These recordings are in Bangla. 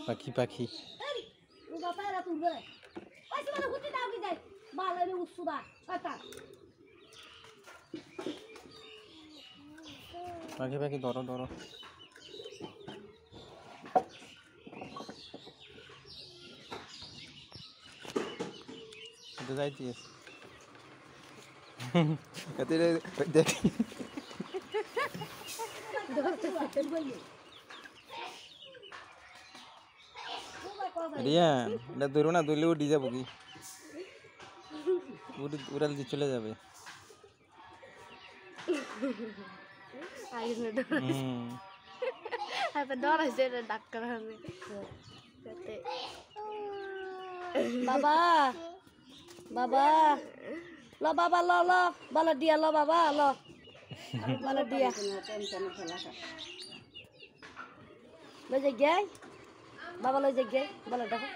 পাখি পাখি পাখি পাখি ধরো ধরো যাইতিস দেখ রিয়ান এটা ধরো না, ধরলে উঠে যাবো কি, উড়াল দিয়ে চলে যাবে। বাবা বাবা ল বাবা ল ল বলো দিয়া ল বাবা ল বলো দিয়া লই যাই গে বাবা লই যাই গে বলো দেখো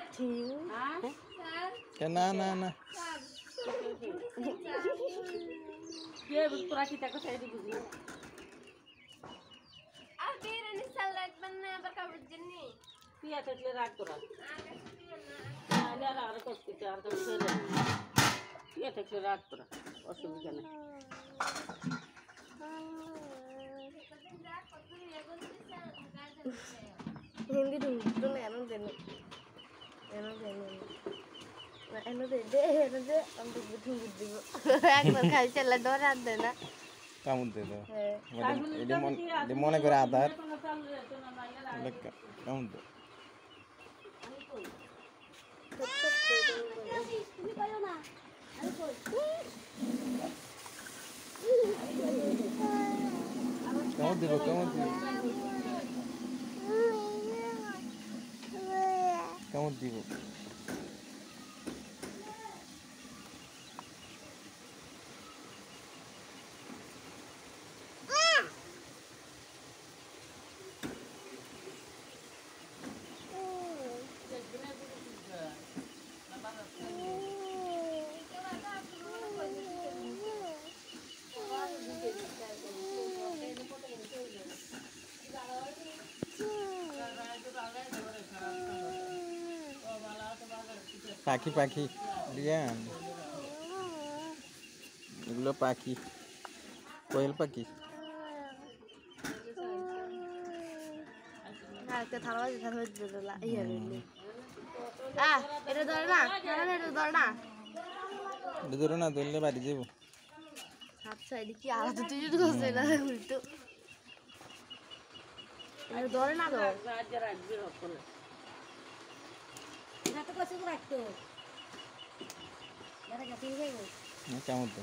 না না না তোরা কি দেখো সাইডে বুঝি আর বিরিয়ানি সালাদ বানানা আবার খাবার জন্য পিয়া থাকলে রাখ তোরা আলে আর আর করতে আর তো পিয়া থাকলে রাখ তোরা অসুবিধা নেই হিন্দি তো না এমন দেন এমন দেন এমন দে দে এমন দে আমি বুঝুন বুঝিব একবার খাই চলে ডর আর দে না কামড় দে দাও, এটা মনে করে আধার কামড় দে। কামড় দিব কামড় দিব কামড় দিব। পাখি পাখি রিয়ান, এগুলো পাখি, কোয়েল পাখি। একটা থালা থালা দিলা ইয়া রে এটা ধর না এটা ধর না এটা ধরো না, ধরলে বাড়ি যাবো। আচ্ছা এটা কি আলাদা তুই যদি করছিস না উল্টো এটা ধরে না তো রাজ্য রাখবি রকম এটা তো কষ্ট রাখতো এটা কাটি যাইব কামড় দে।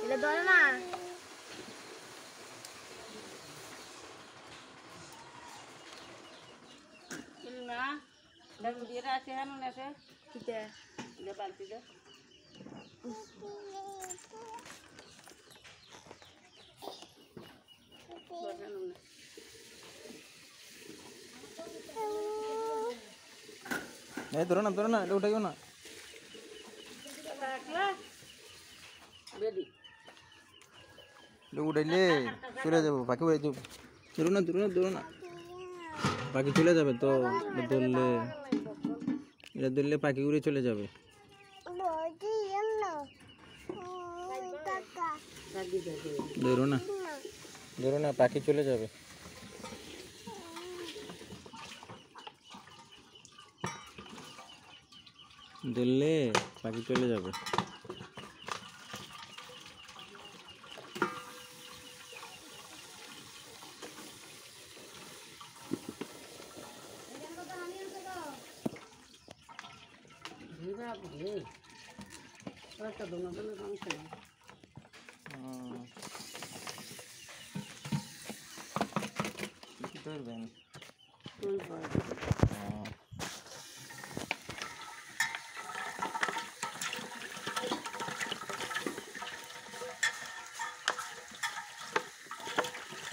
এটা ধরে না না দেখো দিয়ে আছে হ্যাঁ না আছে কিতে দে বালতি দে এই ধরো না, এটা উঠাইও না। বেদি এটা উঠাইলে চলে যাবো, পাখি উড়ে যাবো। ধরো না পাখি চলে যাবে তো, ধরলে এটা ধরলে পাখি উড়ে চলে যাবে। ধরো না পাখি চলে যাবে। ধরলে পাখি চলে যাবে। ধরবেন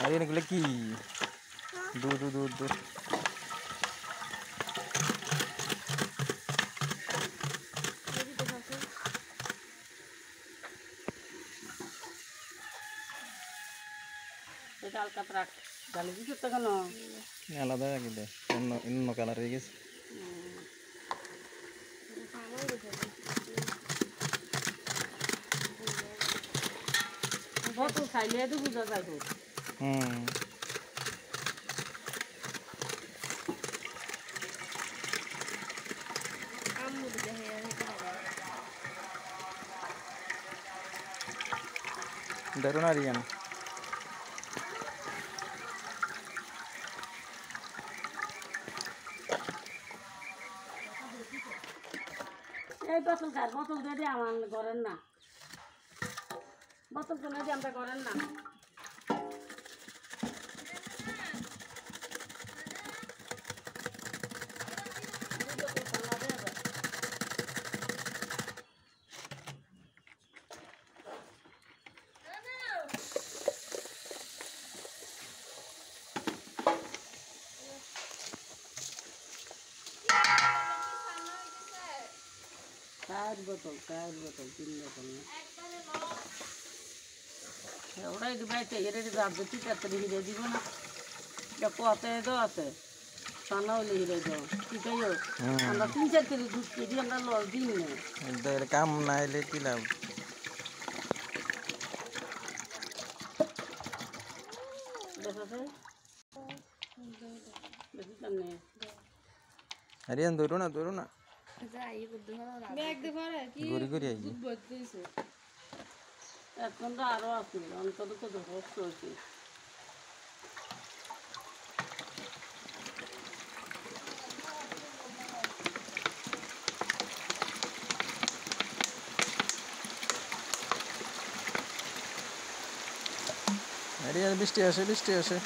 আর এগুলো কি দূর এটা আলকাতরা গালি দিতে তো কেন আলাদা রাখি দে অন্য অন্য কালার হয়ে গেছে বোতল খাইলে তো বুঝা যায় তো হুম ধরো না রিয়ান এই বোতল খাই বোতল দিয়ে আমার করেন না বোতল তো না দিয়ে আমরা করেন না চার বোতল 3 বোতল না ওরাই দিবাইতে এরে দিবে ঠিক আছে হিরে দিব না এটা কতে দো আছে সানা হইলে হিরে দাও ঠিকই আমরা 3-4 কেজি দুধ কেজি আমরা লস দিন না কাম না এলে কি লাভ দেখাছে বেশি সামনে রিয়ান ধরো না ব্যাগ দে পারে কি ঘুরি ঘুরি আইজি বদলিছে এখন তো আরো আছে অন্তত তো ধরছ হয়েছে রিয়ান বৃষ্টি আসে